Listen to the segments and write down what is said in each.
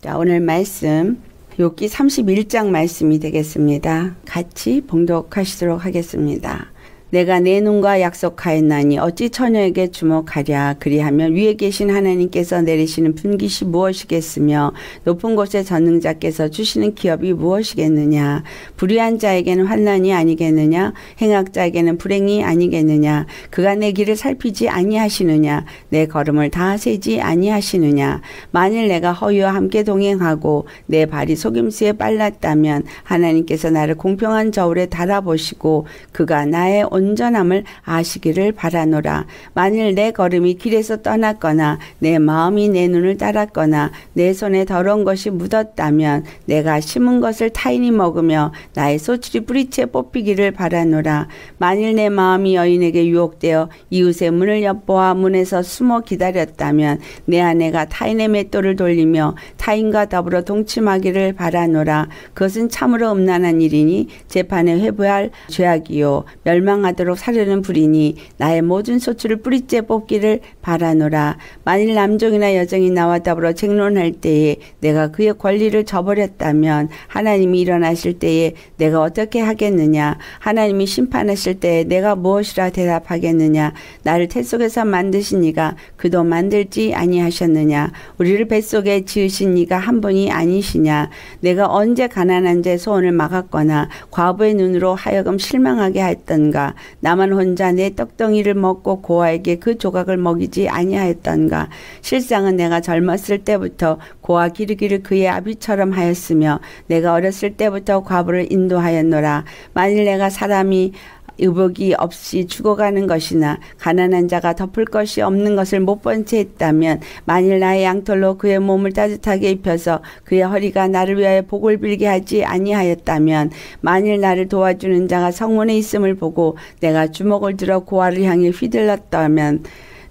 자, 오늘 말씀 욥기 31장 말씀이 되겠습니다. 같이 봉독하시도록 하겠습니다. 내가 내 눈과 약속하였나니 어찌 처녀에게 주목하랴. 그리하면 위에 계신 하나님께서 내리시는 분깃이 무엇이겠으며 높은 곳의 전능자께서 주시는 기업이 무엇이겠느냐. 불의한 자에게는 환난이 아니겠느냐. 행악자에게는 불행이 아니겠느냐. 그가 내 길을 살피지 아니하시느냐. 내 걸음을 다 세지 아니하시느냐. 만일 내가 허위와 함께 동행하고 내 발이 속임수에 빨랐다면 하나님께서 나를 공평한 저울에 달아보시고 그가 나의 온전함을 아시기를 바라노라. 만일 내 걸음이 길에서 떠났거나 내 마음이 내 눈을 따랐거나 내 손에 더러운 것이 묻었다면 내가 심은 것을 타인이 먹으며 나의 소출이 뿌리채 뽑히기를 바라노라. 만일 내 마음이 여인에게 유혹되어 이웃의 문을 엿보아 문에서 숨어 기다렸다면 내 아내가 타인의 맷돌을 돌리며 타인과 더불어 동침하기를 바라노라. 그것은 참으로 음란한 일이니 재판에 회부할 죄악이요 멸망하도록 사려는 불이니 나의 모든 소출을 뿌리째 뽑기를 바라노라. 만일 남종이나 여종이 나와 더불어 쟁론할 때에 내가 그의 권리를 저버렸다면 하나님이 일어나실 때에 내가 어떻게 하겠느냐. 하나님이 심판하실 때에 내가 무엇이라 대답하겠느냐. 나를 태 속에서 만드신 이가 그도 만들지 아니하셨느냐. 우리를 뱃속에 지으신 이가 한 분이 아니시냐. 내가 언제 가난한 자의 소원을 막았거나 과부의 눈으로 하여금 실망하게 했던가. 나만 혼자 내 떡덩이를 먹고 고아에게 그 조각을 먹이지 아니하였던가. 실상은 내가 젊었을 때부터 고아 기르기를 그의 아비처럼 하였으며 내가 어렸을 때부터 과부를 인도하였노라. 만일 내가 사람이 의복이 없이 죽어가는 것이나 가난한 자가 덮을 것이 없는 것을 못 본 채 했다면 만일 나의 양털로 그의 몸을 따뜻하게 입혀서 그의 허리가 나를 위하여 복을 빌게 하지 아니하였다면 만일 나를 도와주는 자가 성문에 있음을 보고 내가 주먹을 들어 고아를 향해 휘둘렀다면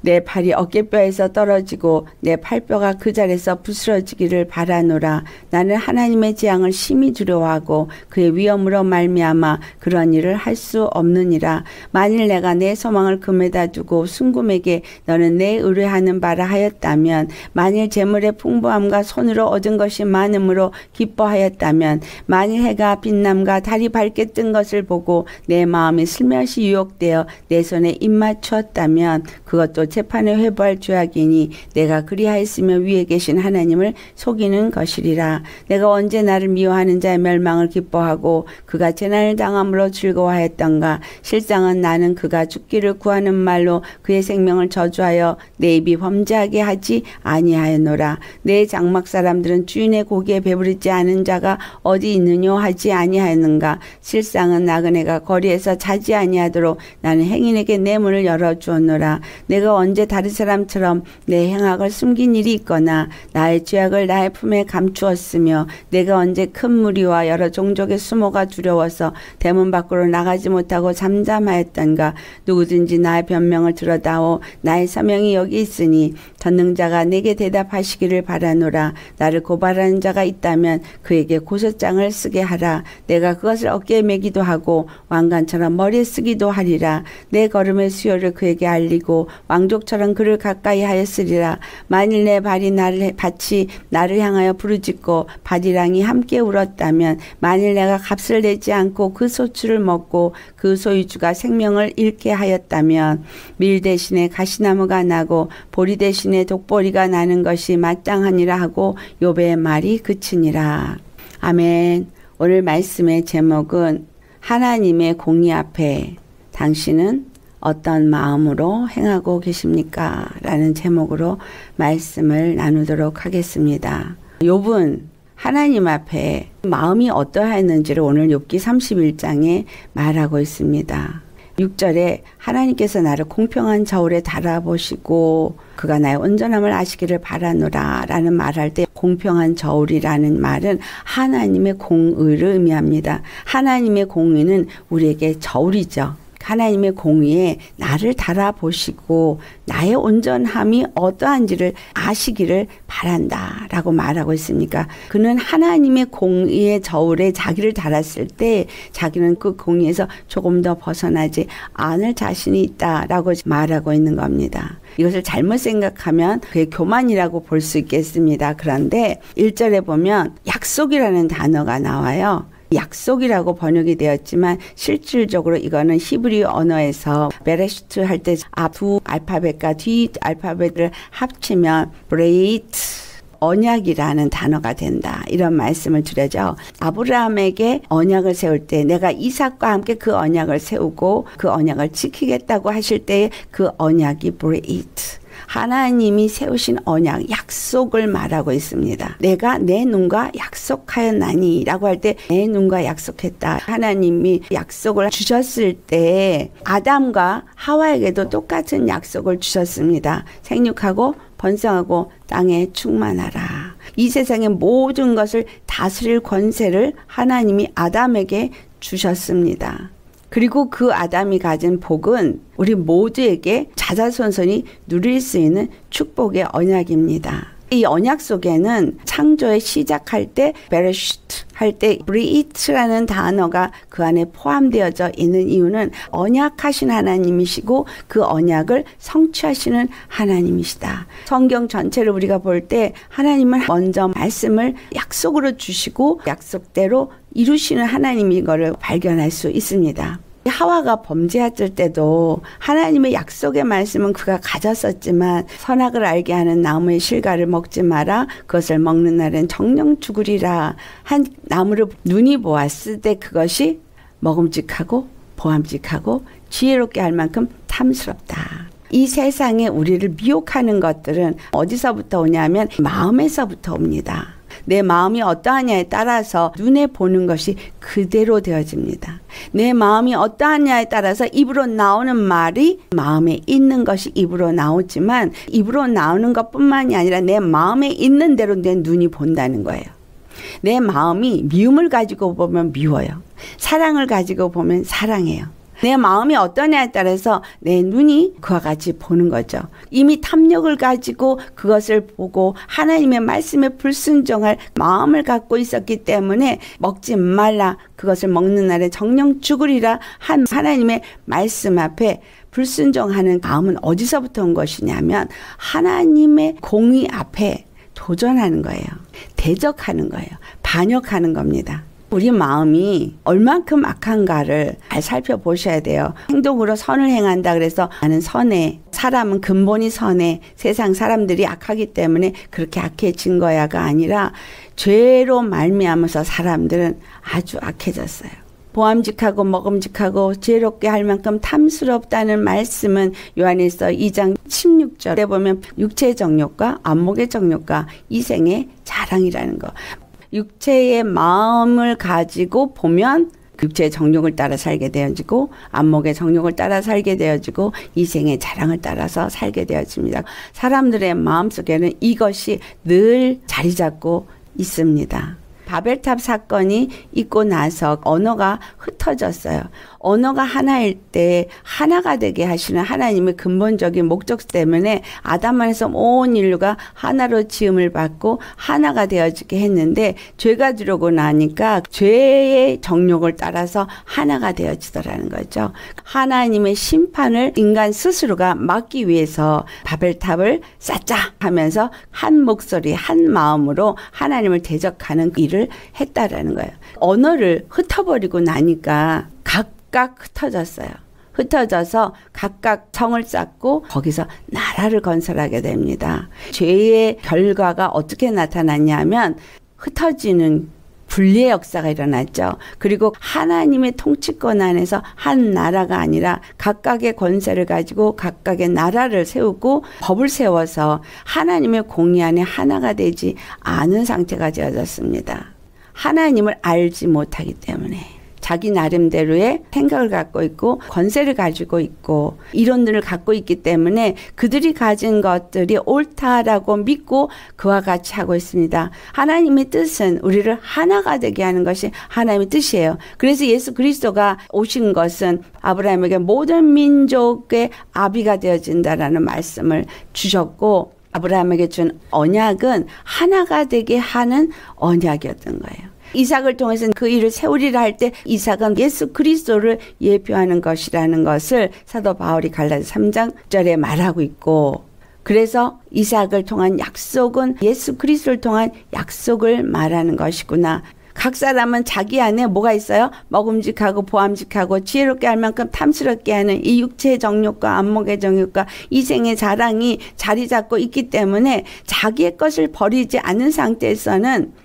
내 팔이 어깨뼈에서 떨어지고 내 팔뼈가 그 자리에서 부스러지기를 바라노라. 나는 하나님의 재앙을 심히 두려워하고 그의 위엄으로 말미암아 그런 일을 할 수 없느니라. 만일 내가 내 소망을 금에다 두고 순금에게 너는 내 의뢰하는 바라 하였다면 만일 재물의 풍부함과 손으로 얻은 것이 많음으로 기뻐하였다면 만일 해가 빛남과 달이 밝게 뜬 것을 보고 내 마음이 슬며시 유혹되어 내 손에 입맞추었다면 그것도 재판에 회부할 죄악이니 내가 그리하였으며 위에 계신 하나님을 속이는 것이리라. 내가 언제 나를 미워하는 자의 멸망을 기뻐하고 그가 재난을 당함으로 즐거워하였던가. 실상은 나는 그가 죽기를 구하는 말로 그의 생명을 저주하여 내 입이 범죄하게 하지 아니하였노라. 내 장막 사람들은 주인의 고기에 배부르지 않은 자가 어디 있느뇨 하지 아니하였는가. 실상은 나그네가 거리에서 자지 아니하도록 나는 행인에게 내 문을 열어주었노라. 내가 언제 다른 사람처럼 내 행악을 숨긴 일이 있거나 나의 죄악을 나의 품에 감추었으며 내가 언제 큰 무리와 여러 종족의 수모가 두려워서 대문 밖으로 나가지 못하고 잠잠하였던가. 누구든지 나의 변명을 들어다오. 나의 사명이 여기 있으니 전능자가 내게 대답하시기를 바라노라. 나를 고발하는 자가 있다면 그에게 고소장을 쓰게 하라. 내가 그것을 어깨에 매기도 하고 왕관처럼 머리에 쓰기도 하리라. 내 걸음의 수요를 그에게 알리고 왕족처럼 그를 가까이 하였으리라. 만일 내 밭이 나를 향하여 부르짖고 밭이랑이 함께 울었다면 만일 내가 값을 내지 않고 그 소출을 먹고 그 소유주가 생명을 잃게 하였다면 밀 대신에 가시나무가 나고 보리 대신에 독보리가 나는 것이 마땅하니라 하고 욥의 말이 그치니라. 아멘. 오늘 말씀의 제목은 하나님의 공의 앞에 당신은 어떤 마음으로 행하고 계십니까? 라는 제목으로 말씀을 나누도록 하겠습니다. 욥은 하나님 앞에 마음이 어떠했는지를 오늘 욥기 31장에 말하고 있습니다. 6절에 하나님께서 나를 공평한 저울에 달아보시고 그가 나의 온전함을 아시기를 바라노라 라는 말할 때 공평한 저울이라는 말은 하나님의 공의를 의미합니다. 하나님의 공의는 우리에게 저울이죠. 하나님의 공의에 나를 달아보시고 나의 온전함이 어떠한지를 아시기를 바란다 라고 말하고 있습니까? 그는 하나님의 공의의 저울에 자기를 달았을 때 자기는 그 공의에서 조금 더 벗어나지 않을 자신이 있다라고 말하고 있는 겁니다. 이것을 잘못 생각하면 그게 교만이라고 볼 수 있겠습니다. 그런데 1절에 보면 약속이라는 단어가 나와요. 약속이라고 번역이 되었지만 실질적으로 이거는 히브리 언어에서 베레시트 할 때 두 알파벳과 뒤 알파벳을 합치면 브레이트 언약이라는 단어가 된다. 이런 말씀을 드려죠. 아브라함에게 언약을 세울 때 내가 이삭과 함께 그 언약을 세우고 그 언약을 지키겠다고 하실 때 그 언약이 브레이트. 하나님이 세우신 언약, 약속을 말하고 있습니다. 내가 내 눈과 약속하였나니 라고 할 때 내 눈과 약속했다. 하나님이 약속을 주셨을 때 아담과 하와에게도 똑같은 약속을 주셨습니다. 생육하고 번성하고 땅에 충만하라. 이 세상의 모든 것을 다스릴 권세를 하나님이 아담에게 주셨습니다. 그리고 그 아담이 가진 복은 우리 모두에게 자자손손이 누릴 수 있는 축복의 언약입니다. 이 언약 속에는 창조의 시작할 때 베레시트 할 때 브리이트라는 단어가 그 안에 포함되어져 있는 이유는 언약하신 하나님이시고 그 언약을 성취하시는 하나님이시다. 성경 전체를 우리가 볼 때 하나님은 먼저 말씀을 약속으로 주시고 약속대로 이루시는 하나님인 것을 발견할 수 있습니다. 하와가 범죄했을 때도 하나님의 약속의 말씀은 그가 가졌었지만 선악을 알게 하는 나무의 실과를 먹지 마라. 그것을 먹는 날엔 정령 죽으리라. 한 나무를 눈이 보았을 때 그것이 먹음직하고 보암직하고 지혜롭게 할 만큼 탐스럽다. 이 세상에 우리를 미혹하는 것들은 어디서부터 오냐면 마음에서부터 옵니다. 내 마음이 어떠하냐에 따라서 눈에 보는 것이 그대로 되어집니다. 내 마음이 어떠하냐에 따라서 입으로 나오는 말이 마음에 있는 것이 입으로 나오지만 입으로 나오는 것뿐만이 아니라 내 마음에 있는 대로 내 눈이 본다는 거예요. 내 마음이 미움을 가지고 보면 미워요. 사랑을 가지고 보면 사랑해요. 내 마음이 어떠냐에 따라서 내 눈이 그와 같이 보는 거죠. 이미 탐욕을 가지고 그것을 보고 하나님의 말씀에 불순종할 마음을 갖고 있었기 때문에 먹지 말라. 그것을 먹는 날에 정령 죽으리라 한 하나님의 말씀 앞에 불순종하는 마음은 어디서부터 온 것이냐면 하나님의 공의 앞에 도전하는 거예요. 대적하는 거예요. 반역하는 겁니다. 우리 마음이 얼만큼 악한가를 잘 살펴보셔야 돼요. 행동으로 선을 행한다 그래서 나는 선해. 사람은 근본이 선해. 세상 사람들이 악하기 때문에 그렇게 악해진 거야가 아니라 죄로 말미암아서 사람들은 아주 악해졌어요. 보암직하고 먹음직하고 지혜롭게 할 만큼 탐스럽다는 말씀은 요한일서 2장 16절에 보면 육체의 정욕과 안목의 정욕과 이생의 자랑이라는 거. 육체의 마음을 가지고 보면 육체의 정욕을 따라 살게 되어지고 안목의 정욕을 따라 살게 되어지고 이생의 자랑을 따라서 살게 되어집니다. 사람들의 마음속에는 이것이 늘 자리 잡고 있습니다. 바벨탑 사건이 있고 나서 언어가 흩어졌어요. 언어가 하나일 때 하나가 되게 하시는 하나님의 근본적인 목적 때문에 아담 안에서 온 인류가 하나로 지음을 받고 하나가 되어지게 했는데 죄가 들어오고 나니까 죄의 정욕을 따라서 하나가 되어지더라는 거죠. 하나님의 심판을 인간 스스로가 막기 위해서 바벨탑을 쌓자 하면서 한 목소리 한 마음으로 하나님을 대적하는 일을 했다라는 거예요. 언어를 흩어버리고 나니까 각각 흩어졌어요. 흩어져서 각각 성을 쌓고 거기서 나라를 건설하게 됩니다. 죄의 결과가 어떻게 나타났냐면 흩어지는 분리의 역사가 일어났죠. 그리고 하나님의 통치권 안에서 한 나라가 아니라 각각의 권세를 가지고 각각의 나라를 세우고 법을 세워서 하나님의 공의 안에 하나가 되지 않은 상태가 되어졌습니다. 하나님을 알지 못하기 때문에 자기 나름대로의 생각을 갖고 있고 권세를 가지고 있고 이론들을 갖고 있기 때문에 그들이 가진 것들이 옳다라고 믿고 그와 같이 하고 있습니다. 하나님의 뜻은 우리를 하나가 되게 하는 것이 하나님의 뜻이에요. 그래서 예수 그리스도가 오신 것은 아브라함에게 모든 민족의 아비가 되어진다라는 말씀을 주셨고 아브라함에게 준 언약은 하나가 되게 하는 언약이었던 거예요. 이삭을 통해서 그 일을 세우리라 할 때 이삭은 예수 그리스도를 예표하는 것이라는 것을 사도 바울이 갈라디아 3장절에 말하고 있고 그래서 이삭을 통한 약속은 예수 그리스도를 통한 약속을 말하는 것이구나. 각 사람은 자기 안에 뭐가 있어요? 먹음직하고 보암직하고 지혜롭게 할 만큼 탐스럽게 하는 이 육체의 정욕과 안목의 정욕과 이생의 자랑이 자리 잡고 있기 때문에 자기의 것을 버리지 않은 상태에서는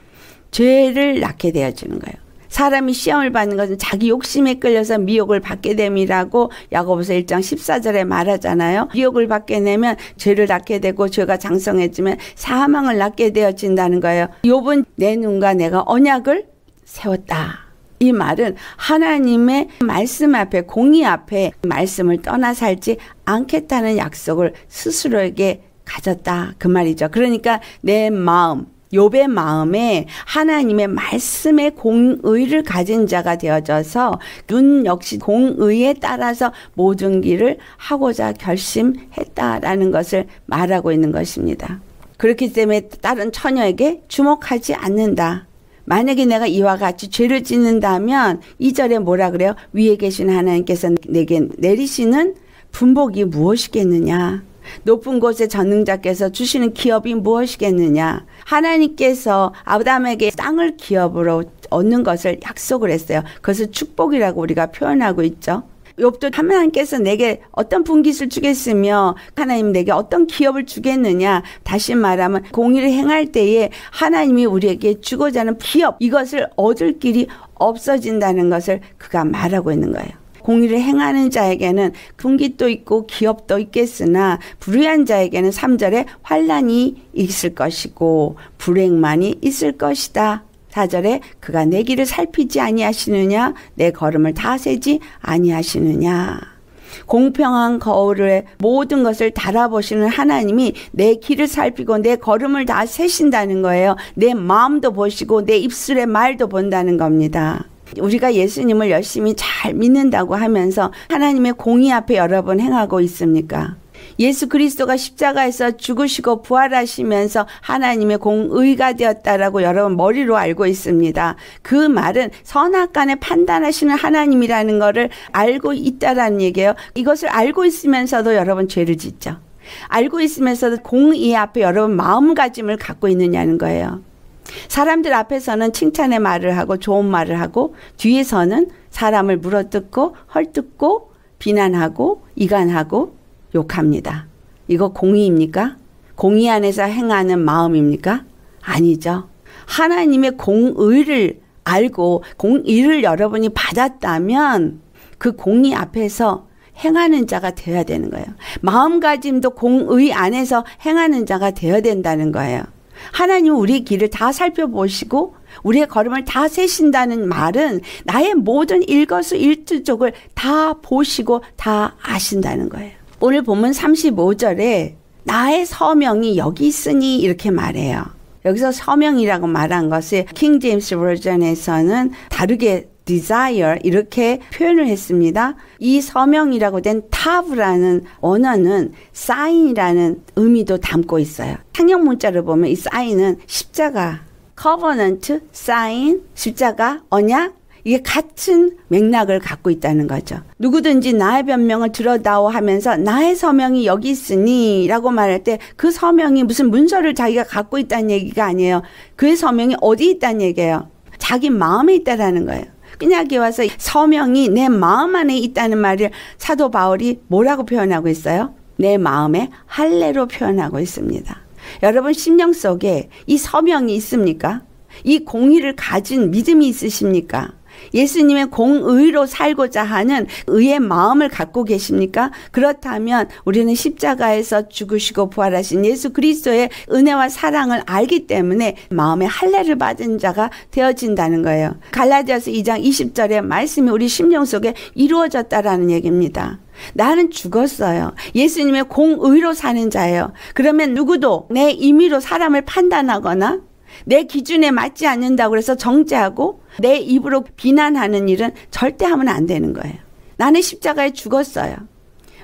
죄를 낳게 되어지는 거예요. 사람이 시험을 받는 것은 자기 욕심에 끌려서 미혹을 받게 됨이라고 야고보서 1장 14절에 말하잖아요. 미혹을 받게 되면 죄를 낳게 되고 죄가 장성해지면 사망을 낳게 되어진다는 거예요. 욥은 내 눈과 내가 언약을 세웠다. 이 말은 하나님의 말씀 앞에 공의 앞에 말씀을 떠나 살지 않겠다는 약속을 스스로에게 가졌다. 그 말이죠. 그러니까 내 마음 욥의 마음에 하나님의 말씀의 공의를 가진 자가 되어져서 눈 역시 공의에 따라서 모든 길을 하고자 결심했다라는 것을 말하고 있는 것입니다. 그렇기 때문에 다른 처녀에게 주목하지 않는다. 만약에 내가 이와 같이 죄를 짓는다면 2절에 뭐라 그래요? 위에 계신 하나님께서 내게 내리시는 분복이 무엇이겠느냐? 높은 곳에 전능자께서 주시는 기업이 무엇이겠느냐? 하나님께서 아브라함에게 땅을 기업으로 얻는 것을 약속을 했어요. 그것을 축복이라고 우리가 표현하고 있죠. 욥도 하나님께서 내게 어떤 분깃을 주겠으며 하나님 내게 어떤 기업을 주겠느냐. 다시 말하면 공의를 행할 때에 하나님이 우리에게 주고자 하는 기업 이것을 얻을 길이 없어진다는 것을 그가 말하고 있는 거예요. 공의를 행하는 자에게는 분깃도 있고 기업도 있겠으나 불의한 자에게는 3절에 환난이 있을 것이고 불행만이 있을 것이다. 4절에 그가 내 길을 살피지 아니하시느냐 내 걸음을 다 세지 아니하시느냐. 공평한 거울에 모든 것을 달아보시는 하나님이 내 길을 살피고 내 걸음을 다 세신다는 거예요. 내 마음도 보시고 내 입술의 말도 본다는 겁니다. 우리가 예수님을 열심히 잘 믿는다고 하면서 하나님의 공의 앞에 여러 번 행하고 있습니까? 예수 그리스도가 십자가에서 죽으시고 부활하시면서 하나님의 공의가 되었다라고 여러분 머리로 알고 있습니다. 그 말은 선악간에 판단하시는 하나님이라는 것을 알고 있다라는 얘기예요. 이것을 알고 있으면서도 여러분 죄를 짓죠. 알고 있으면서도 공의 앞에 여러분 마음가짐을 갖고 있느냐는 거예요. 사람들 앞에서는 칭찬의 말을 하고 좋은 말을 하고 뒤에서는 사람을 물어뜯고 헐뜯고 비난하고 이간하고 욕합니다. 이거 공의입니까? 공의 안에서 행하는 마음입니까? 아니죠. 하나님의 공의를 알고 공의를 여러분이 받았다면 그 공의 앞에서 행하는 자가 되어야 되는 거예요. 마음가짐도 공의 안에서 행하는 자가 되어야 된다는 거예요. 하나님은 우리의 길을 다 살펴보시고 우리의 걸음을 다 세신다는 말은 나의 모든 일거수일투족을 다 보시고 다 아신다는 거예요. 오늘 본문 35절에 나의 서명이 여기 있으니 이렇게 말해요. 여기서 서명이라고 말한 것을 킹 제임스 버전에서는 다르게 desire 이렇게 표현을 했습니다. 이 서명이라고 된 타브라는 언어는 사인이라는 의미도 담고 있어요. 상형 문자를 보면 이 사인은 십자가, covenant, 사인, 십자가, 언약 이게 같은 맥락을 갖고 있다는 거죠. 누구든지 나의 변명을 들어다오 하면서 나의 서명이 여기 있으니 라고 말할 때 그 서명이 무슨 문서를 자기가 갖고 있다는 얘기가 아니에요. 그의 서명이 어디 있다는 얘기예요. 자기 마음에 있다라는 거예요. 신약에 와서 서명이 내 마음 안에 있다는 말을 사도 바울이 뭐라고 표현하고 있어요? 내 마음의 할례로 표현하고 있습니다. 여러분 심령 속에 이 서명이 있습니까? 이 공의를 가진 믿음이 있으십니까? 예수님의 공의로 살고자 하는 의의 마음을 갖고 계십니까? 그렇다면 우리는 십자가에서 죽으시고 부활하신 예수 그리스도의 은혜와 사랑을 알기 때문에 마음의 할례를 받은 자가 되어진다는 거예요. 갈라디아서 2장 20절의 말씀이 우리 심령 속에 이루어졌다라는 얘기입니다. 나는 죽었어요. 예수님의 공의로 사는 자예요. 그러면 누구도 내 임의로 사람을 판단하거나 내 기준에 맞지 않는다고 해서 정죄하고 내 입으로 비난하는 일은 절대 하면 안 되는 거예요. 나는 십자가에 죽었어요.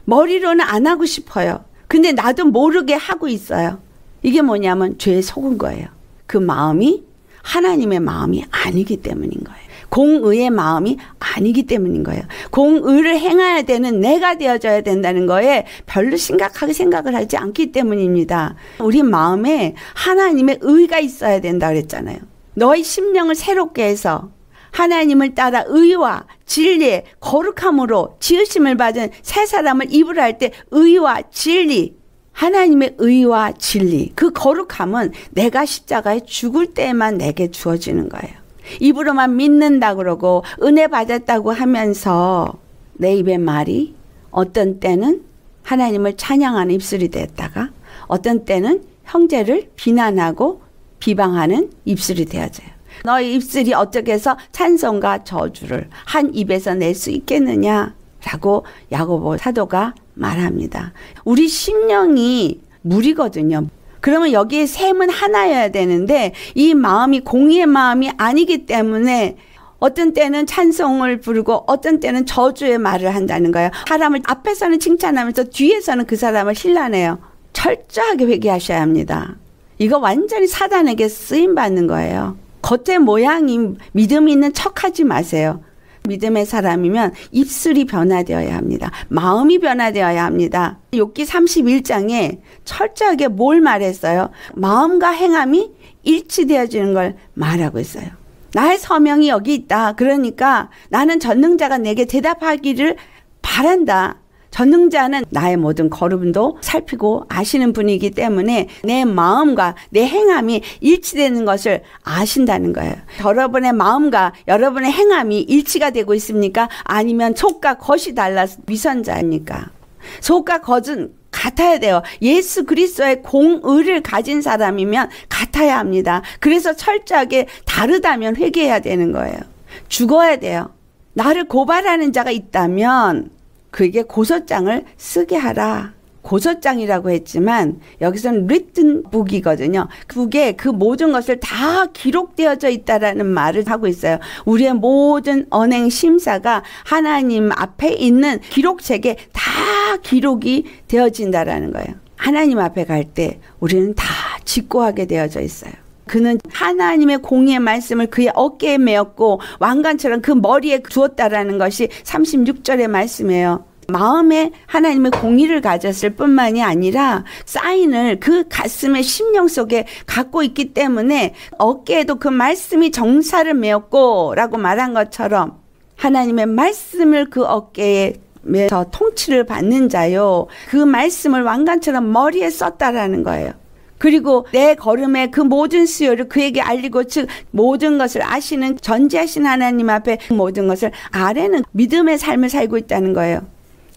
머리로는 안 하고 싶어요. 근데 나도 모르게 하고 있어요. 이게 뭐냐면 죄에 속은 거예요. 그 마음이 하나님의 마음이 아니기 때문인 거예요. 공의의 마음이 아니기 때문인 거예요. 공의를 행해야 되는 내가 되어져야 된다는 거에 별로 심각하게 생각을 하지 않기 때문입니다. 우리 마음에 하나님의 의가 있어야 된다 그랬잖아요. 너의 심령을 새롭게 해서 하나님을 따라 의와 진리의 거룩함으로 지으심을 받은 새 사람을 입으로 할 때 의와 진리, 하나님의 의와 진리, 그 거룩함은 내가 십자가에 죽을 때만 내게 주어지는 거예요. 입으로만 믿는다 그러고 은혜 받았다고 하면서 내 입의 말이 어떤 때는 하나님을 찬양하는 입술이 됐다가 어떤 때는 형제를 비난하고 비방하는 입술이 되어져요. 너의 입술이 어떻게 해서 찬송과 저주를 한 입에서 낼 수 있겠느냐라고 야고보 사도가 말합니다. 우리 심령이 물이거든요. 그러면 여기에 셈은 하나여야 되는데 이 마음이 공의의 마음이 아니기 때문에 어떤 때는 찬송을 부르고 어떤 때는 저주의 말을 한다는 거예요. 사람을 앞에서는 칭찬하면서 뒤에서는 그 사람을 힐난해요. 철저하게 회개하셔야 합니다. 이거 완전히 사단에게 쓰임받는 거예요. 겉의 모양이 믿음이 있는 척하지 마세요. 믿음의 사람이면 입술이 변화되어야 합니다. 마음이 변화되어야 합니다. 욥기 31장에 철저하게 뭘 말했어요? 마음과 행함이 일치되어지는 걸 말하고 있어요. 나의 서명이 여기 있다. 그러니까 나는 전능자가 내게 대답하기를 바란다. 전능자는 나의 모든 걸음도 살피고 아시는 분이기 때문에 내 마음과 내 행함이 일치되는 것을 아신다는 거예요. 여러분의 마음과 여러분의 행함이 일치가 되고 있습니까? 아니면 속과 겉이 달라서 위선자입니까? 속과 겉은 같아야 돼요. 예수 그리스도의 공의를 가진 사람이면 같아야 합니다. 그래서 철저하게 다르다면 회개해야 되는 거예요. 죽어야 돼요. 나를 고발하는 자가 있다면 그에게 고소장을 쓰게 하라. 고소장이라고 했지만 여기서는 written book이거든요. 북에 그 모든 것을 다 기록되어져 있다라는 말을 하고 있어요. 우리의 모든 언행 심사가 하나님 앞에 있는 기록책에 다 기록이 되어진다라는 거예요. 하나님 앞에 갈 때 우리는 다 직고하게 되어져 있어요. 그는 하나님의 공의의 말씀을 그의 어깨에 메었고 왕관처럼 그 머리에 주었다라는 것이 36절의 말씀이에요. 마음에 하나님의 공의를 가졌을 뿐만이 아니라 사인을 그 가슴의 심령 속에 갖고 있기 때문에 어깨에도 그 말씀이 정사를 메었고 라고 말한 것처럼 하나님의 말씀을 그 어깨에 메서 통치를 받는 자요. 그 말씀을 왕관처럼 머리에 썼다라는 거예요. 그리고 내 걸음의 그 모든 수요를 그에게 알리고 즉 모든 것을 아시는 전지하신 하나님 앞에 모든 것을 아뢰는 믿음의 삶을 살고 있다는 거예요.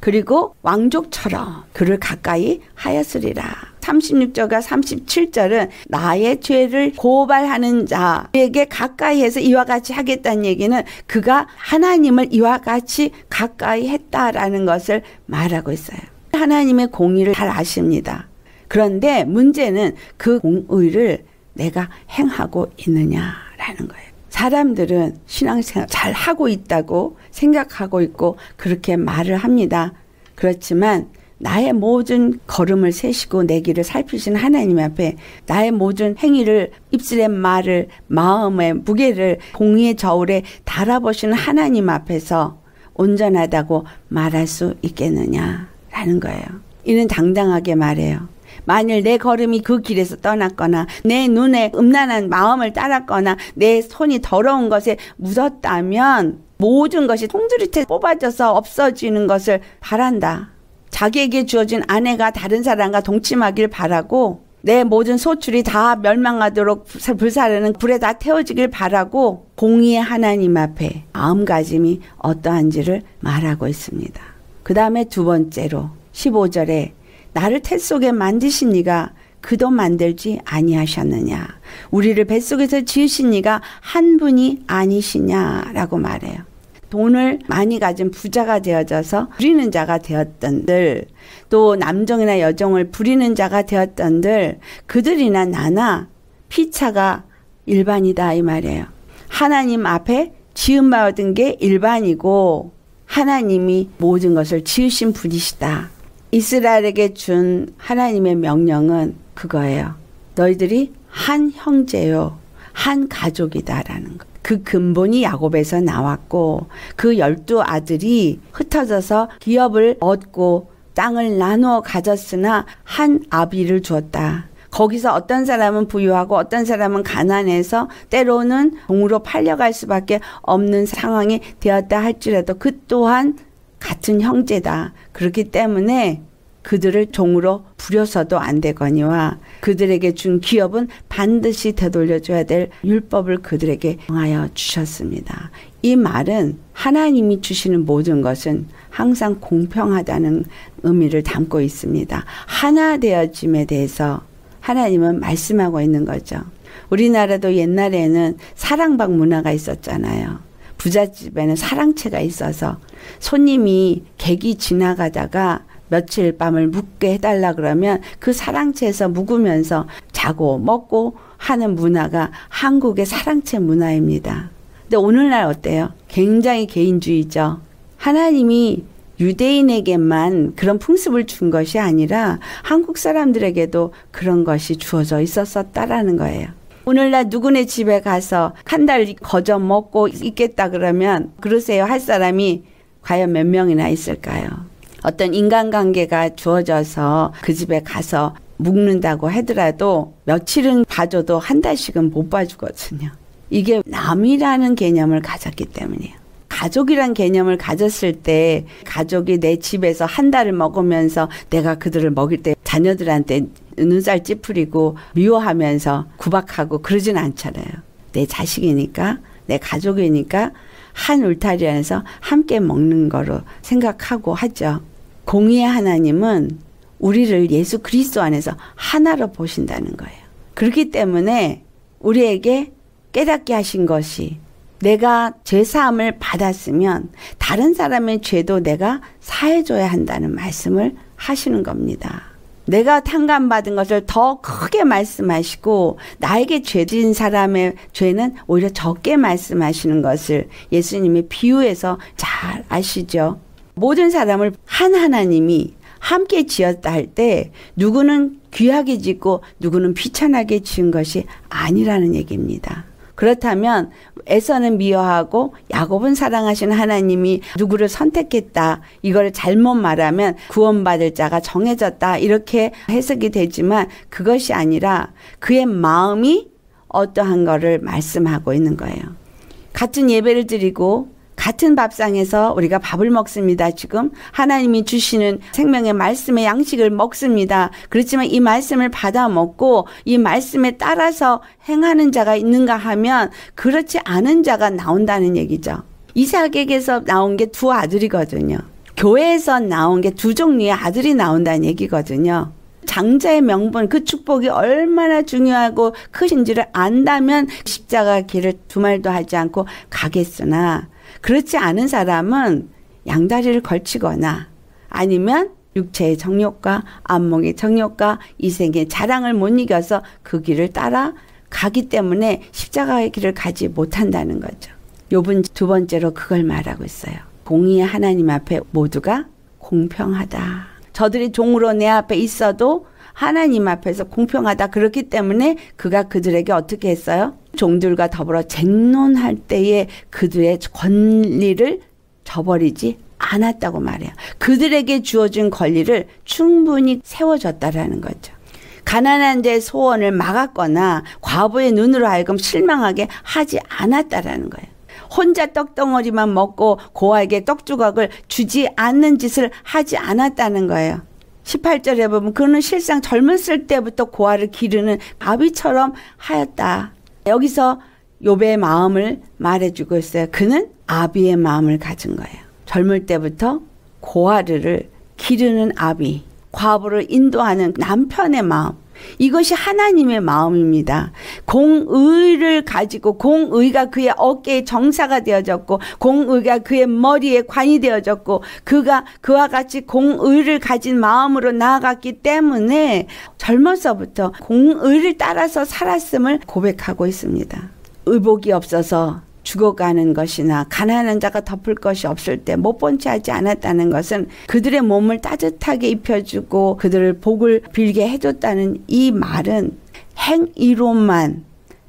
그리고 왕족처럼 그를 가까이 하였으리라. 36절과 37절은 나의 죄를 고발하는 자에게 가까이해서 이와 같이 하겠다는 얘기는 그가 하나님을 이와 같이 가까이 했다라는 것을 말하고 있어요. 하나님의 공의를 잘 아십니다. 그런데 문제는 그 공의를 내가 행하고 있느냐라는 거예요. 사람들은 신앙생활 잘 하고 있다고 생각하고 있고 그렇게 말을 합니다. 그렇지만 나의 모든 걸음을 세시고 내 길을 살피시는 하나님 앞에 나의 모든 행위를 입술의 말을 마음의 무게를 공의의 저울에 달아보시는 하나님 앞에서 온전하다고 말할 수 있겠느냐라는 거예요. 이는 당당하게 말해요. 만일 내 걸음이 그 길에서 떠났거나 내 눈에 음란한 마음을 따랐거나 내 손이 더러운 것에 묻었다면 모든 것이 송두리째 뽑아져서 없어지는 것을 바란다. 자기에게 주어진 아내가 다른 사람과 동침하길 바라고 내 모든 소출이 다 멸망하도록 불사르는 불에 다 태워지길 바라고 공의의 하나님 앞에 마음가짐이 어떠한지를 말하고 있습니다. 그 다음에 두 번째로 15절에 나를 태 속에 만드신 이가 그도 만들지 아니하셨느냐. 우리를 뱃속에서 지으신 이가 한 분이 아니시냐라고 말해요. 돈을 많이 가진 부자가 되어져서 부리는 자가 되었던들, 또 남종이나 여종을 부리는 자가 되었던들, 그들이나 나나 피차가 일반이다 이 말이에요. 하나님 앞에 지음 받은 게 일반이고 하나님이 모든 것을 지으신 분이시다. 이스라엘에게 준 하나님의 명령은 그거예요. 너희들이 한 형제요, 한 가족이다라는 것. 그 근본이 야곱에서 나왔고 그 12 아들이 흩어져서 기업을 얻고 땅을 나누어 가졌으나 한 아비를 주었다. 거기서 어떤 사람은 부유하고 어떤 사람은 가난해서 때로는 종으로 팔려갈 수밖에 없는 상황이 되었다 할지라도 그 또한 같은 형제다. 그렇기 때문에 그들을 종으로 부려서도 안 되거니와 그들에게 준 기업은 반드시 되돌려줘야 될 율법을 그들에게 정하여 주셨습니다. 이 말은 하나님이 주시는 모든 것은 항상 공평하다는 의미를 담고 있습니다. 하나 되어짐에 대해서 하나님은 말씀하고 있는 거죠. 우리나라도 옛날에는 사랑방 문화가 있었잖아요. 부잣집에는 사랑채가 있어서 손님이 객이 지나가다가 며칠 밤을 묵게 해달라 그러면 그 사랑채에서 묵으면서 자고 먹고 하는 문화가 한국의 사랑채 문화입니다. 근데 오늘날 어때요? 굉장히 개인주의죠. 하나님이 유대인에게만 그런 풍습을 준 것이 아니라 한국 사람들에게도 그런 것이 주어져 있었다라는 거예요. 오늘날 누구네 집에 가서 한 달 거저 먹고 있겠다 그러면 그러세요 할 사람이 과연 몇 명이나 있을까요? 어떤 인간관계가 주어져서 그 집에 가서 묵는다고 하더라도 며칠은 봐줘도 한 달씩은 못 봐주거든요. 이게 남이라는 개념을 가졌기 때문이에요. 가족이란 개념을 가졌을 때 가족이 내 집에서 한 달을 먹으면서 내가 그들을 먹일 때 자녀들한테 눈살 찌푸리고 미워하면서 구박하고 그러진 않잖아요. 내 자식이니까 내 가족이니까 한 울타리 안에서 함께 먹는 거로 생각하고 하죠. 공의의 하나님은 우리를 예수 그리스도 안에서 하나로 보신다는 거예요. 그렇기 때문에 우리에게 깨닫게 하신 것이 내가 죄사함을 받았으면 다른 사람의 죄도 내가 사해줘야 한다는 말씀을 하시는 겁니다. 내가 탕감받은 것을 더 크게 말씀하시고 나에게 죄진 사람의 죄는 오히려 적게 말씀하시는 것을 예수님이 비유해서 잘 아시죠. 모든 사람을 한 하나님이 함께 지었다 할 때 누구는 귀하게 짓고 누구는 비천하게 지은 것이 아니라는 얘기입니다. 그렇다면 에서는 미워하고 야곱은 사랑하시는 하나님이 누구를 선택했다. 이걸 잘못 말하면 구원받을 자가 정해졌다. 이렇게 해석이 되지만 그것이 아니라 그의 마음이 어떠한 거를 말씀하고 있는 거예요. 같은 예배를 드리고 같은 밥상에서 우리가 밥을 먹습니다. 지금 하나님이 주시는 생명의 말씀의 양식을 먹습니다. 그렇지만 이 말씀을 받아 먹고 이 말씀에 따라서 행하는 자가 있는가 하면 그렇지 않은 자가 나온다는 얘기죠. 이삭에게서 나온 게 두 아들이거든요. 교회에서 나온 게 두 종류의 아들이 나온다는 얘기거든요. 장자의 명분, 그 축복이 얼마나 중요하고 크신지를 안다면 십자가 길을 두말도 하지 않고 가겠으나 그렇지 않은 사람은 양다리를 걸치거나 아니면 육체의 정욕과 안목의 정욕과 이생의 자랑을 못 이겨서 그 길을 따라 가기 때문에 십자가의 길을 가지 못한다는 거죠. 욥은 두 번째로 그걸 말하고 있어요. 공의의 하나님 앞에 모두가 공평하다. 저들이 종으로 내 앞에 있어도 하나님 앞에서 공평하다. 그렇기 때문에 그가 그들에게 어떻게 했어요? 종들과 더불어 쟁론할 때에 그들의 권리를 저버리지 않았다고 말해요. 그들에게 주어진 권리를 충분히 세워줬다라는 거죠. 가난한 자의 소원을 막았거나 과부의 눈으로 하여금 실망하게 하지 않았다라는 거예요. 혼자 떡덩어리만 먹고 고아에게 떡조각을 주지 않는 짓을 하지 않았다는 거예요. 18절에 보면 그는 실상 젊었을 때부터 고아를 기르는 아비처럼 하였다. 여기서 욥의 마음을 말해주고 있어요. 그는 아비의 마음을 가진 거예요. 젊을 때부터 고아를 기르는 아비, 과부를 인도하는 남편의 마음. 이것이 하나님의 마음입니다. 공의를 가지고 공의가 그의 어깨에 정사가 되어졌고 공의가 그의 머리에 관이 되어졌고 그가 그와 같이 공의를 가진 마음으로 나아갔기 때문에 젊어서부터 공의를 따라서 살았음을 고백하고 있습니다. 의복이 없어서 죽어가는 것이나 가난한 자가 덮을 것이 없을 때 못 본 채 하지 않았다는 것은 그들의 몸을 따뜻하게 입혀주고 그들을 복을 빌게 해줬다는 이 말은 행위로만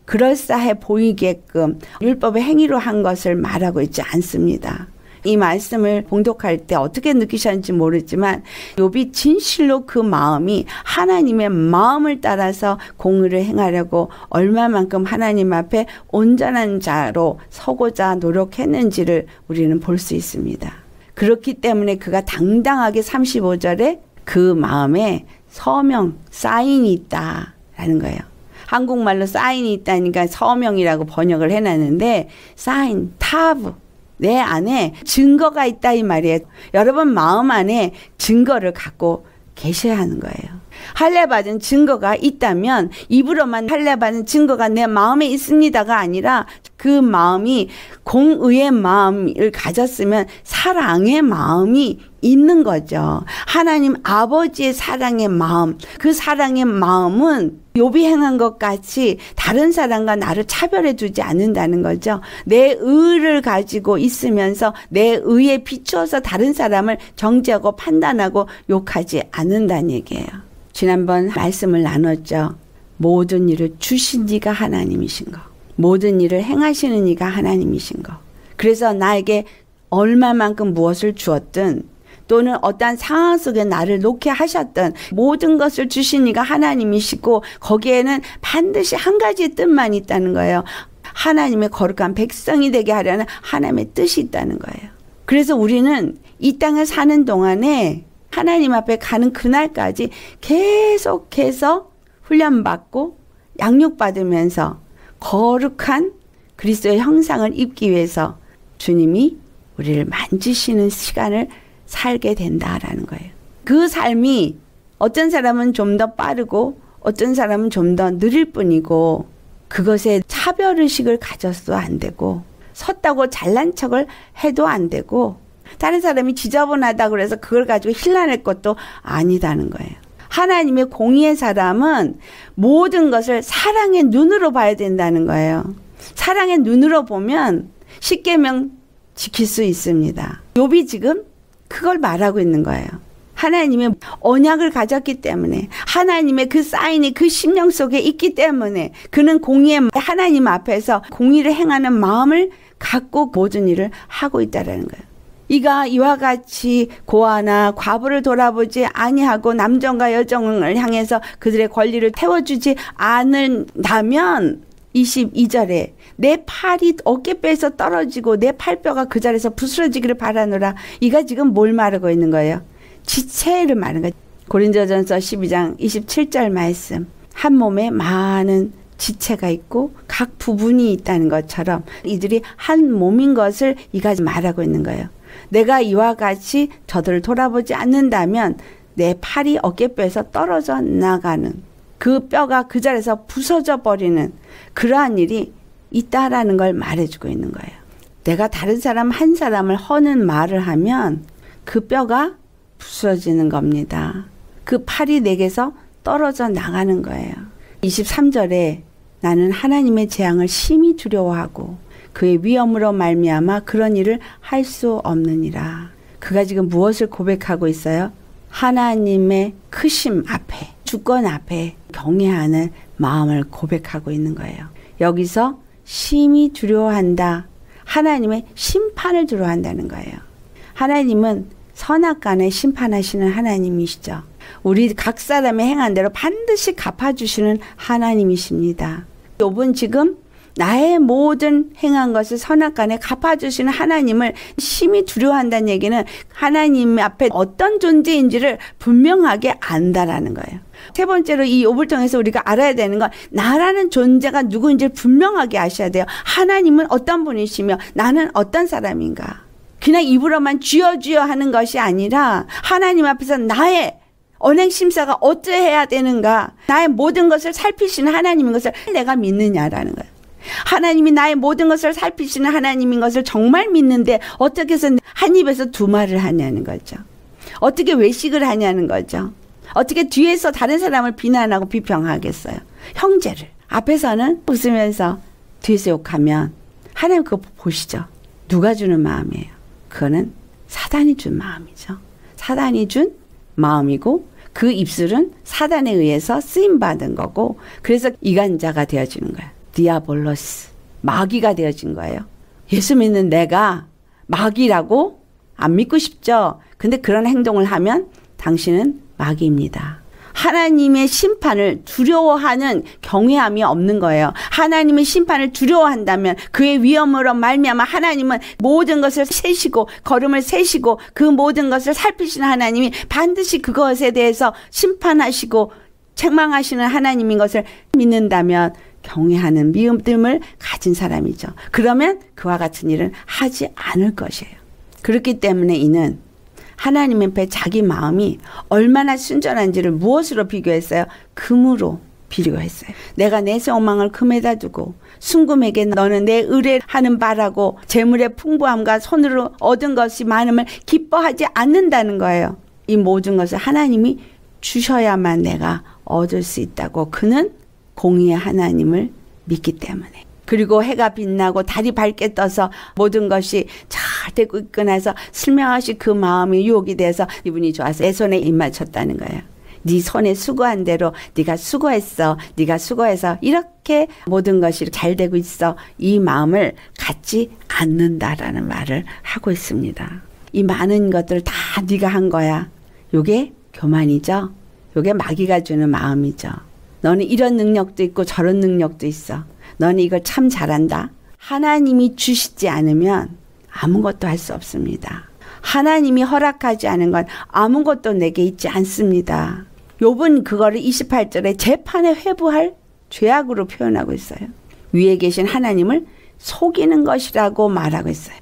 그럴싸해 보이게끔 율법의 행위로 한 것을 말하고 있지 않습니다. 이 말씀을 봉독할 때 어떻게 느끼셨는지 모르지만 욥이 진실로 그 마음이 하나님의 마음을 따라서 공의를 행하려고 얼마만큼 하나님 앞에 온전한 자로 서고자 노력했는지를 우리는 볼 수 있습니다. 그렇기 때문에 그가 당당하게 35절에 그 마음에 서명, 사인이 있다라는 거예요. 한국말로 사인이 있다니까 서명이라고 번역을 해놨는데 사인, 타브. 내 안에 증거가 있다 이 말이에요. 여러분 마음 안에 증거를 갖고 계셔야 하는 거예요. 할례받은 증거가 있다면 입으로만 할례받은 증거가 내 마음에 있습니다가 아니라 그 마음이 공의의 마음을 가졌으면 사랑의 마음이 있는 거죠. 하나님 아버지의 사랑의 마음, 그 사랑의 마음은 욥이 행한 것 같이 다른 사람과 나를 차별해 두지 않는다는 거죠. 내 의를 가지고 있으면서 내 의에 비추어서 다른 사람을 정죄하고 판단하고 욕하지 않는다는 얘기예요. 지난번 말씀을 나눴죠. 모든 일을 주신 이가 하나님이신 거. 모든 일을 행하시는 이가 하나님이신 거. 그래서 나에게 얼마만큼 무엇을 주었든 또는 어떠한 상황 속에 나를 놓게 하셨던 모든 것을 주신 이가 하나님이시고 거기에는 반드시 한 가지 뜻만 있다는 거예요. 하나님의 거룩한 백성이 되게 하려는 하나님의 뜻이 있다는 거예요. 그래서 우리는 이 땅을 사는 동안에 하나님 앞에 가는 그날까지 계속해서 훈련받고 양육받으면서 거룩한 그리스도의 형상을 입기 위해서 주님이 우리를 만지시는 시간을 살게 된다라는 거예요. 그 삶이 어떤 사람은 좀 더 빠르고 어떤 사람은 좀 더 느릴 뿐이고 그것에 차별의식을 가져도 안 되고 섰다고 잘난 척을 해도 안 되고 다른 사람이 지저분하다고 그래서 그걸 가지고 힐난할 것도 아니다는 거예요. 하나님의 공의의 사람은 모든 것을 사랑의 눈으로 봐야 된다는 거예요. 사랑의 눈으로 보면 십계명 지킬 수 있습니다. 욥이 지금 그걸 말하고 있는 거예요. 하나님의 언약을 가졌기 때문에 하나님의 그 사인이 그 심령 속에 있기 때문에 그는 공의의 하나님 앞에서 공의를 행하는 마음을 갖고 모든 일을 하고 있다는 거예요. 이가 이와 같이 고아나 과부를 돌아보지 아니하고 남정과 여정을 향해서 그들의 권리를 태워주지 않는다면 22절에 내 팔이 어깨뼈에서 떨어지고 내 팔뼈가 그 자리에서 부스러지기를 바라노라. 이가 지금 뭘 말하고 있는 거예요? 지체를 말하는 거예요. 고린도전서 12장 27절 말씀. 한 몸에 많은 지체가 있고 각 부분이 있다는 것처럼 이들이 한 몸인 것을 이가 말하고 있는 거예요. 내가 이와 같이 저들을 돌아보지 않는다면 내 팔이 어깨뼈에서 떨어져 나가는 그 뼈가 그 자리에서 부서져 버리는 그러한 일이 있다라는 걸 말해주고 있는 거예요. 내가 다른 사람 한 사람을 허는 말을 하면 그 뼈가 부서지는 겁니다. 그 팔이 내게서 떨어져 나가는 거예요. 23절에 나는 하나님의 재앙을 심히 두려워하고 그의 위엄으로 말미암아 그런 일을 할 수 없느니라. 그가 지금 무엇을 고백하고 있어요? 하나님의 크심 앞에, 주권 앞에 경외하는 마음을 고백하고 있는 거예요. 여기서 심히 두려워한다. 하나님의 심판을 두려워한다는 거예요. 하나님은 선악간에 심판하시는 하나님이시죠. 우리 각 사람의 행한 대로 반드시 갚아주시는 하나님이십니다. 욥은 지금 나의 모든 행한 것을 선악간에 갚아주시는 하나님을 심히 두려워한다는 얘기는 하나님 앞에 어떤 존재인지를 분명하게 안다라는 거예요. 세 번째로 이 욥을 통해서 우리가 알아야 되는 건 나라는 존재가 누구인지를 분명하게 아셔야 돼요. 하나님은 어떤 분이시며 나는 어떤 사람인가. 그냥 입으로만 주여 주여 하는 것이 아니라 하나님 앞에서 나의 언행심사가 어찌해야 되는가, 나의 모든 것을 살피시는 하나님인 것을 내가 믿느냐라는 거예요. 하나님이 나의 모든 것을 살피시는 하나님인 것을 정말 믿는데 어떻게 해서 한 입에서 두 말을 하냐는 거죠. 어떻게 외식을 하냐는 거죠. 어떻게 뒤에서 다른 사람을 비난하고 비평하겠어요. 형제를 앞에서는 웃으면서 뒤에서 욕하면 하나님 그거 보시죠. 누가 주는 마음이에요. 그거는 사단이 준 마음이죠. 사단이 준 마음이고 그 입술은 사단에 의해서 쓰임받은 거고, 그래서 이간자가 되어지는 거예요. 디아볼로스, 마귀가 되어진 거예요. 예수 믿는 내가 마귀라고 안 믿고 싶죠. 근데 그런 행동을 하면 당신은 마귀입니다. 하나님의 심판을 두려워하는 경외함이 없는 거예요. 하나님의 심판을 두려워한다면 그의 위엄으로 말미암아 하나님은 모든 것을 세시고 걸음을 세시고 그 모든 것을 살피시는 하나님이 반드시 그것에 대해서 심판하시고 책망하시는 하나님인 것을 믿는다면 경외하는 믿음을 가진 사람이죠. 그러면 그와 같은 일은 하지 않을 것이에요. 그렇기 때문에 이는 하나님 앞에 자기 마음이 얼마나 순전한지를 무엇으로 비교했어요? 금으로 비교했어요. 내가 내 소망을 금에다 두고 순금에게 너는 내 의뢰하는 바라고 재물의 풍부함과 손으로 얻은 것이 많음을 기뻐하지 않는다는 거예요. 이 모든 것을 하나님이 주셔야만 내가 얻을 수 있다고, 그는 공의의 하나님을 믿기 때문에. 그리고 해가 빛나고 달이 밝게 떠서 모든 것이 잘 되고 있고 나서 슬며시 그 마음이 유혹이 돼서 기분이 좋아서 내 손에 입 맞췄다는 거예요. 네 손에 수고한 대로 네가 수고했어. 네가 수고해서 이렇게 모든 것이 잘 되고 있어. 이 마음을 갖지 않는다라는 말을 하고 있습니다. 이 많은 것들을 다 네가 한 거야. 요게 교만이죠. 요게 마귀가 주는 마음이죠. 너는 이런 능력도 있고 저런 능력도 있어. 너는 이걸 참 잘한다. 하나님이 주시지 않으면 아무것도 할 수 없습니다. 하나님이 허락하지 않은 건 아무것도 내게 있지 않습니다. 욥은 그거를 28절에 재판에 회부할 죄악으로 표현하고 있어요. 위에 계신 하나님을 속이는 것이라고 말하고 있어요.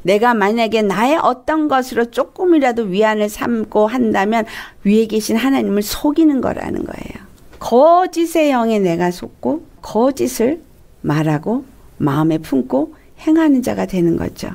내가 만약에 나의 어떤 것으로 조금이라도 위안을 삼고 한다면 위에 계신 하나님을 속이는 거라는 거예요. 거짓의 영에 내가 속고 거짓을 말하고 마음에 품고 행하는 자가 되는 거죠.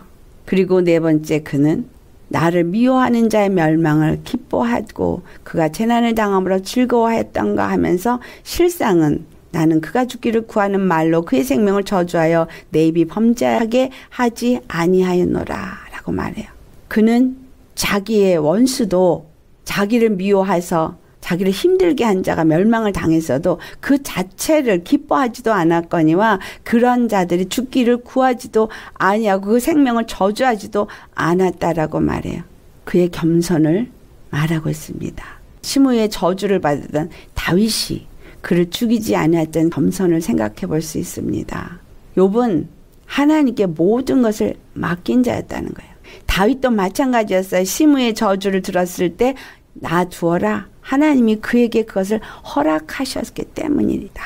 그리고 네 번째, 그는 나를 미워하는 자의 멸망을 기뻐하고 그가 재난을 당함으로 즐거워했던가 하면서 실상은 나는 그가 죽기를 구하는 말로 그의 생명을 저주하여 내 입이 범죄하게 하지 아니하였노라 라고 말해요. 그는 자기의 원수도 자기를 미워해서 자기를 힘들게 한 자가 멸망을 당했어도 그 자체를 기뻐하지도 않았거니와 그런 자들이 죽기를 구하지도 아니하고 그 생명을 저주하지도 않았다라고 말해요. 그의 겸손을 말하고 있습니다. 시므의 저주를 받았던 다윗이 그를 죽이지 아니했던 겸손을 생각해 볼 수 있습니다. 욥은 하나님께 모든 것을 맡긴 자였다는 거예요. 다윗도 마찬가지였어요. 시므의 저주를 들었을 때 놔두어라. 하나님이 그에게 그것을 허락하셨기 때문이다.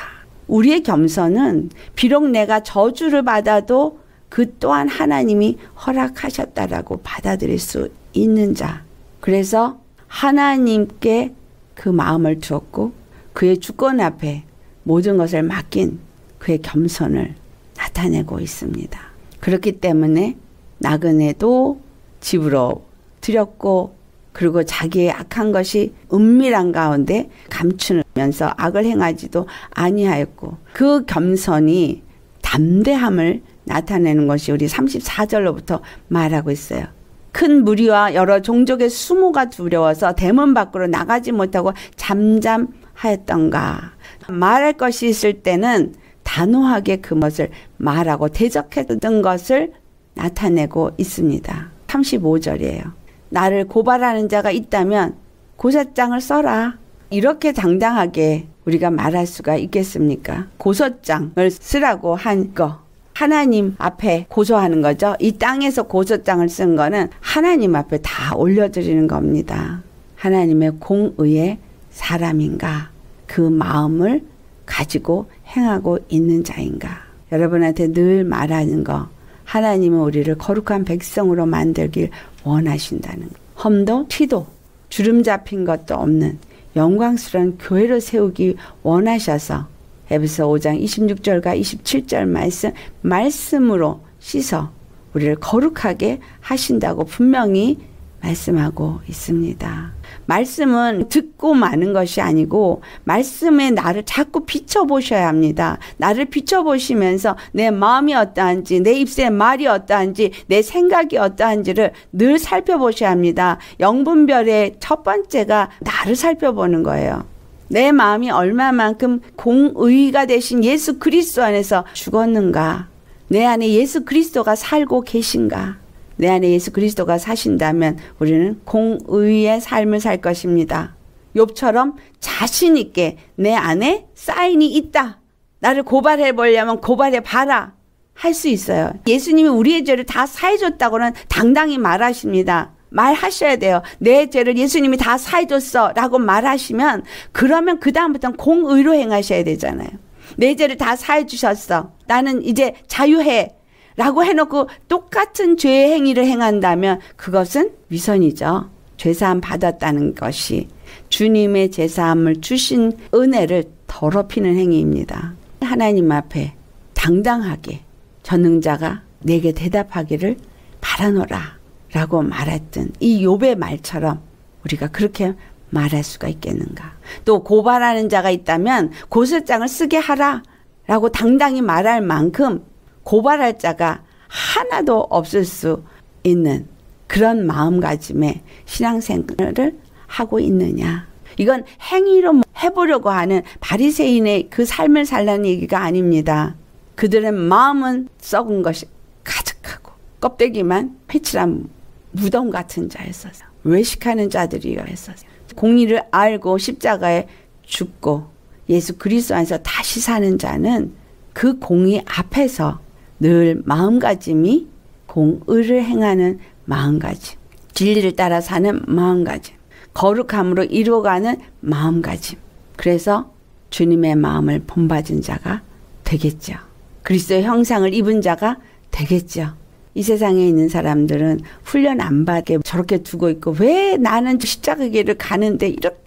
우리의 겸손은 비록 내가 저주를 받아도 그 또한 하나님이 허락하셨다라고 받아들일 수 있는 자. 그래서 하나님께 그 마음을 두었고 그의 주권 앞에 모든 것을 맡긴 그의 겸손을 나타내고 있습니다. 그렇기 때문에 나그네도 집으로 들였고 그리고 자기의 악한 것이 은밀한 가운데 감추면서 악을 행하지도 아니하였고 그 겸손이 담대함을 나타내는 것이 우리 34절로부터 말하고 있어요. 큰 무리와 여러 종족의 수모가 두려워서 대문 밖으로 나가지 못하고 잠잠하였던가. 말할 것이 있을 때는 단호하게 그것을 말하고 대적했던 것을 나타내고 있습니다. 35절이에요. 나를 고발하는 자가 있다면 고사장을 써라. 이렇게 당당하게 우리가 말할 수가 있겠습니까? 고소장을 쓰라고 한 거. 하나님 앞에 고소하는 거죠. 이 땅에서 고소장을 쓴 거는 하나님 앞에 다 올려드리는 겁니다. 하나님의 공의의 사람인가? 그 마음을 가지고 행하고 있는 자인가? 여러분한테 늘 말하는 거. 하나님은 우리를 거룩한 백성으로 만들길 원하신다는 거. 험도 티도 주름 잡힌 것도 없는 영광스러운 교회를 세우기 원하셔서 에베소 5장 26절과 27절 말씀으로 씻어 우리를 거룩하게 하신다고 분명히 말씀하고 있습니다. 말씀은 듣고 마는 것이 아니고 말씀에 나를 자꾸 비춰보셔야 합니다. 나를 비춰보시면서 내 마음이 어떠한지, 내 입술의 말이 어떠한지, 내 생각이 어떠한지를 늘 살펴보셔야 합니다. 영분별의 첫 번째가 나를 살펴보는 거예요. 내 마음이 얼마만큼 공의가 되신 예수 그리스도 안에서 죽었는가? 내 안에 예수 그리스도가 살고 계신가? 내 안에 예수 그리스도가 사신다면 우리는 공의의 삶을 살 것입니다. 욥처럼 자신 있게 내 안에 사인이 있다. 나를 고발해 보려면 고발해 봐라. 할 수 있어요. 예수님이 우리의 죄를 다 사해줬다고는 당당히 말하십니다. 말하셔야 돼요. 내 죄를 예수님이 다 사해줬어 라고 말하시면 그러면 그 다음부터는 공의로 행하셔야 되잖아요. 내 죄를 다 사해주셨어. 나는 이제 자유해. 라고 해놓고 똑같은 죄의 행위를 행한다면 그것은 위선이죠. 죄사함 받았다는 것이 주님의 죄사함을 주신 은혜를 더럽히는 행위입니다. 하나님 앞에 당당하게 전능자가 내게 대답하기를 바라노라 라고 말했던 이 욥의 말처럼 우리가 그렇게 말할 수가 있겠는가. 또 고발하는 자가 있다면 고소장을 쓰게 하라 라고 당당히 말할 만큼 고발할 자가 하나도 없을 수 있는 그런 마음가짐의 신앙생활을 하고 있느냐. 이건 행위로 해보려고 하는 바리새인의 그 삶을 살라는 얘기가 아닙니다. 그들의 마음은 썩은 것이 가득하고 껍데기만 회칠한 무덤 같은 자였어서 외식하는 자들이었어서 공의를 알고 십자가에 죽고 예수 그리스도 안에서 다시 사는 자는 그 공의 앞에서 늘 마음가짐이 공의를 행하는 마음가짐, 진리를 따라 사는 마음가짐, 거룩함으로 이루어가는 마음가짐. 그래서 주님의 마음을 본받은 자가 되겠죠. 그리스도의 형상을 입은 자가 되겠죠. 이 세상에 있는 사람들은 훈련 안 받게 저렇게 두고 있고 왜 나는 십자가 길을 가는데 이렇게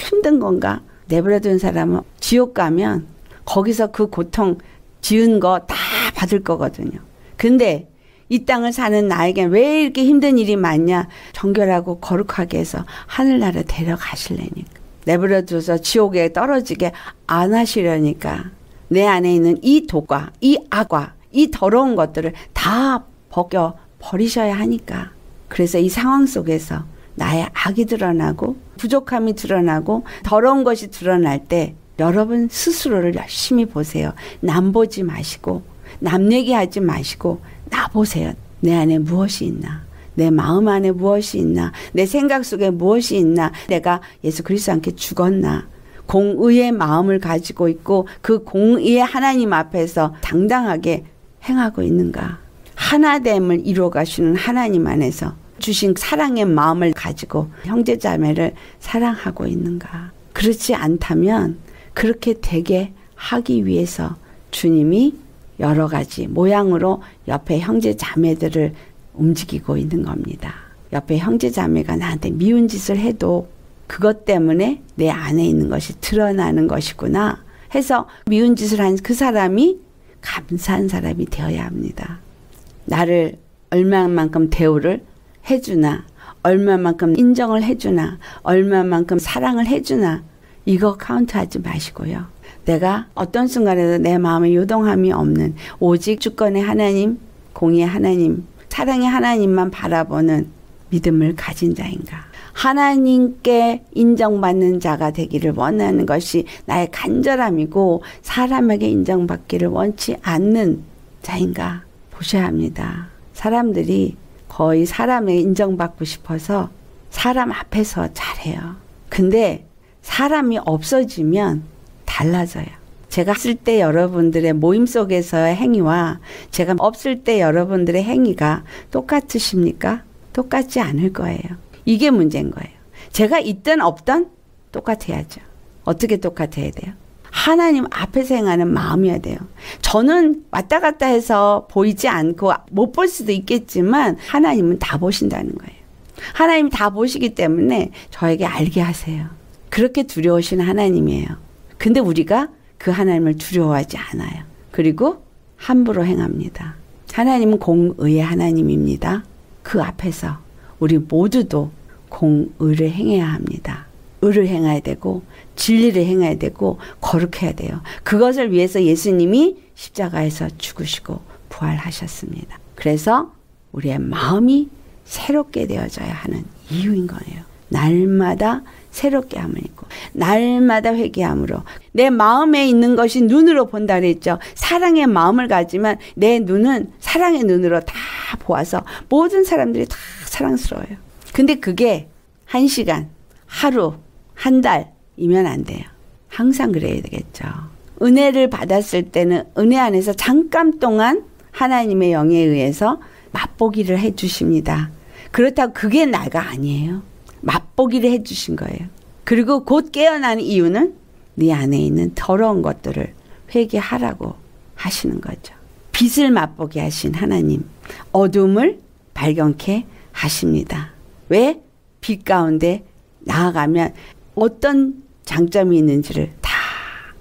힘든 건가? 내버려둔 사람은 지옥 가면 거기서 그 고통 지은 거 다 받을 거거든요. 근데 이 땅을 사는 나에겐 왜 이렇게 힘든 일이 많냐? 정결하고 거룩하게 해서 하늘나라 데려가시려니까. 내버려둬서 지옥에 떨어지게 안 하시려니까. 내 안에 있는 이 독과 이 악과 이 더러운 것들을 다 벗겨 버리셔야 하니까. 그래서 이 상황 속에서 나의 악이 드러나고 부족함이 드러나고 더러운 것이 드러날 때 여러분 스스로를 열심히 보세요. 남 보지 마시고 남 얘기하지 마시고 나 보세요. 내 안에 무엇이 있나? 내 마음 안에 무엇이 있나? 내 생각 속에 무엇이 있나? 내가 예수 그리스도 함께 죽었나? 공의의 마음을 가지고 있고 그 공의의 하나님 앞에서 당당하게 행하고 있는가? 하나됨을 이루어 가시는 하나님 안에서 주신 사랑의 마음을 가지고 형제자매를 사랑하고 있는가? 그렇지 않다면 그렇게 되게 하기 위해서 주님이 여러 가지 모양으로 옆에 형제자매들을 움직이고 있는 겁니다. 옆에 형제자매가 나한테 미운 짓을 해도 그것 때문에 내 안에 있는 것이 드러나는 것이구나 해서 미운 짓을 한 그 사람이 감사한 사람이 되어야 합니다. 나를 얼마만큼 대우를 해주나, 얼마만큼 인정을 해주나, 얼마만큼 사랑을 해주나, 이거 카운트하지 마시고요. 내가 어떤 순간에도 내 마음에 요동함이 없는 오직 주권의 하나님, 공의의 하나님, 사랑의 하나님만 바라보는 믿음을 가진 자인가. 하나님께 인정받는 자가 되기를 원하는 것이 나의 간절함이고 사람에게 인정받기를 원치 않는 자인가 보셔야 합니다. 사람들이 거의 사람에게 인정받고 싶어서 사람 앞에서 잘해요. 근데 사람이 없어지면 달라져요. 제가 있을 때 여러분들의 모임 속에서의 행위와 제가 없을 때 여러분들의 행위가 똑같으십니까? 똑같지 않을 거예요. 이게 문제인 거예요. 제가 있든 없든 똑같아야죠. 어떻게 똑같아야 돼요? 하나님 앞에서 행하는 마음이어야 돼요. 저는 왔다 갔다 해서 보이지 않고 못 볼 수도 있겠지만 하나님은 다 보신다는 거예요. 하나님이 다 보시기 때문에 저에게 알게 하세요. 그렇게 두려우신 하나님이에요. 근데 우리가 그 하나님을 두려워하지 않아요. 그리고 함부로 행합니다. 하나님은 공의의 하나님입니다. 그 앞에서 우리 모두도 공의를 행해야 합니다. 의를 행해야 되고 진리를 행해야 되고 거룩해야 돼요. 그것을 위해서 예수님이 십자가에서 죽으시고 부활하셨습니다. 그래서 우리의 마음이 새롭게 되어져야 하는 이유인 거예요. 날마다 새롭게 함을 입고 날마다 회개함으로 내 마음에 있는 것이 눈으로 본다 그랬죠. 사랑의 마음을 가지면 내 눈은 사랑의 눈으로 다 보아서 모든 사람들이 다 사랑스러워요. 근데 그게 1시간, 하루, 한 달이면 안 돼요. 항상 그래야 되겠죠. 은혜를 받았을 때는 은혜 안에서 잠깐 동안 하나님의 영에 의해서 맛보기를 해 주십니다. 그렇다고 그게 나가 아니에요. 맛보기를 해 주신 거예요. 그리고 곧 깨어나는 이유는 네 안에 있는 더러운 것들을 회개하라고 하시는 거죠. 빛을 맛보게 하신 하나님, 어둠을 발견케 하십니다. 왜? 빛 가운데 나아가면 어떤 장점이 있는지를 다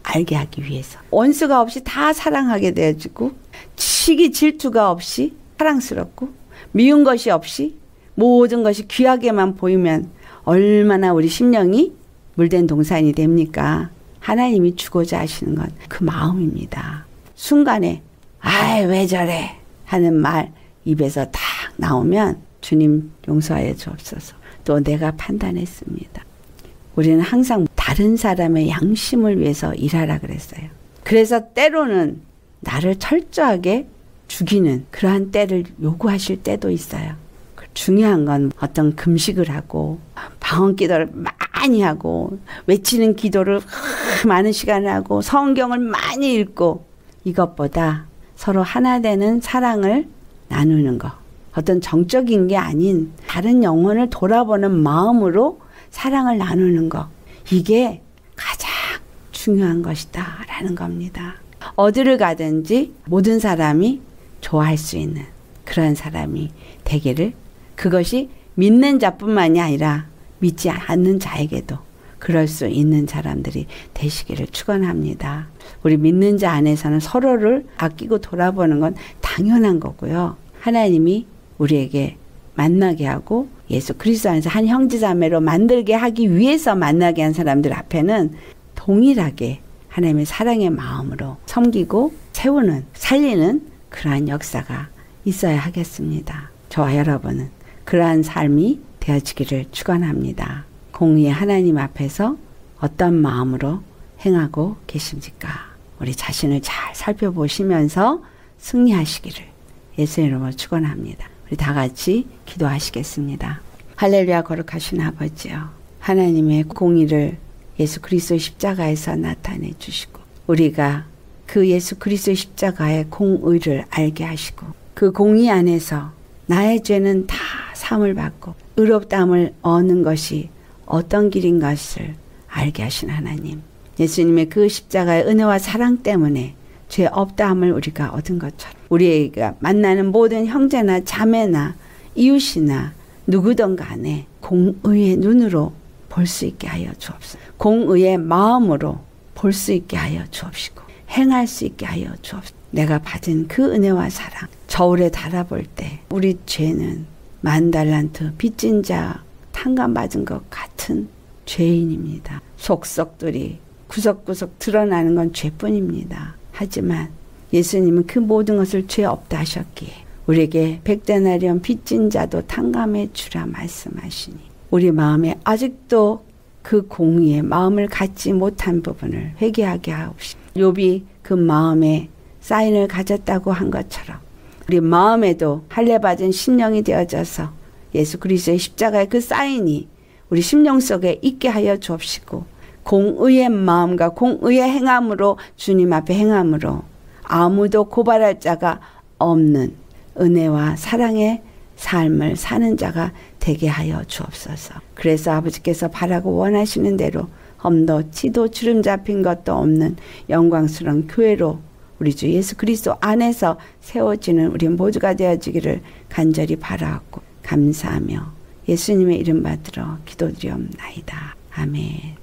알게 하기 위해서. 원수가 없이 다 사랑하게 되어지고 시기 질투가 없이 사랑스럽고 미운 것이 없이 모든 것이 귀하게만 보이면 얼마나 우리 심령이 물된 동산이 됩니까? 하나님이 주고자 하시는 건 그 마음입니다. 순간에 아이 왜 저래 하는 말 입에서 딱 나오면 주님 용서하여 주옵소서. 또 내가 판단했습니다. 우리는 항상 다른 사람의 양심을 위해서 일하라 그랬어요. 그래서 때로는 나를 철저하게 죽이는 그러한 때를 요구하실 때도 있어요. 중요한 건 어떤 금식을 하고 방언 기도를 많이 하고 외치는 기도를 많은 시간을 하고 성경을 많이 읽고 이것보다 서로 하나 되는 사랑을 나누는 것. 어떤 정적인 게 아닌 다른 영혼을 돌아보는 마음으로 사랑을 나누는 것. 이게 가장 중요한 것이다 라는 겁니다. 어디를 가든지 모든 사람이 좋아할 수 있는 그런 사람이 되기를, 그것이 믿는 자뿐만이 아니라 믿지 않는 자에게도 그럴 수 있는 사람들이 되시기를 축원합니다. 우리 믿는 자 안에서는 서로를 아끼고 돌아보는 건 당연한 거고요. 하나님이 우리에게 만나게 하고 예수 그리스도 안에서 한 형제자매로 만들게 하기 위해서 만나게 한 사람들 앞에는 동일하게 하나님의 사랑의 마음으로 섬기고 세우는, 살리는 그러한 역사가 있어야 하겠습니다. 저와 여러분은 그러한 삶이 되어지기를 축원합니다. 공의의 하나님 앞에서 어떤 마음으로 행하고 계십니까? 우리 자신을 잘 살펴보시면서 승리하시기를 예수의 이름으로 축원합니다. 우리 다 같이 기도하시겠습니다. 할렐루야. 거룩하신 아버지요, 하나님의 공의를 예수 그리스도의 십자가에서 나타내 주시고 우리가 그 예수 그리스도의 십자가의 공의를 알게 하시고 그 공의 안에서 나의 죄는 다 사함을 받고 의롭다함을 얻는 것이 어떤 길인 것을 알게 하신 하나님, 예수님의 그 십자가의 은혜와 사랑 때문에 죄 없다함을 우리가 얻은 것처럼 우리가 만나는 모든 형제나 자매나 이웃이나 누구든 간에 공의의 눈으로 볼 수 있게 하여 주옵소서. 공의의 마음으로 볼 수 있게 하여 주옵시고 행할 수 있게 하여 주옵소서. 내가 받은 그 은혜와 사랑 저울에 달아볼 때 우리 죄는 만달란트 빚진 자 탕감받은 것 같은 죄인입니다. 속속들이 구석구석 드러나는 건 죄뿐입니다. 하지만 예수님은 그 모든 것을 죄 없다 하셨기에 우리에게 백데나리온 빚진 자도 탕감해 주라 말씀하시니 우리 마음에 아직도 그 공의의 마음을 갖지 못한 부분을 회개하게 하옵시고 욥이 그 마음에 사인을 가졌다고 한 것처럼 우리 마음에도 할례받은 심령이 되어져서 예수 그리스도의 십자가의 그 사인이 우리 심령 속에 있게 하여 주옵시고 공의의 마음과 공의의 행함으로 주님 앞에 행함으로 아무도 고발할 자가 없는 은혜와 사랑의 삶을 사는 자가 되게 하여 주옵소서. 그래서 아버지께서 바라고 원하시는 대로 험도 티도 주름 잡힌 것도 없는 영광스러운 교회로 우리 주 예수 그리스도 안에서 세워지는 우리 모두가 되어지기를 간절히 바라옵고 감사하며 예수님의 이름 받들어 기도드리옵나이다. 아멘.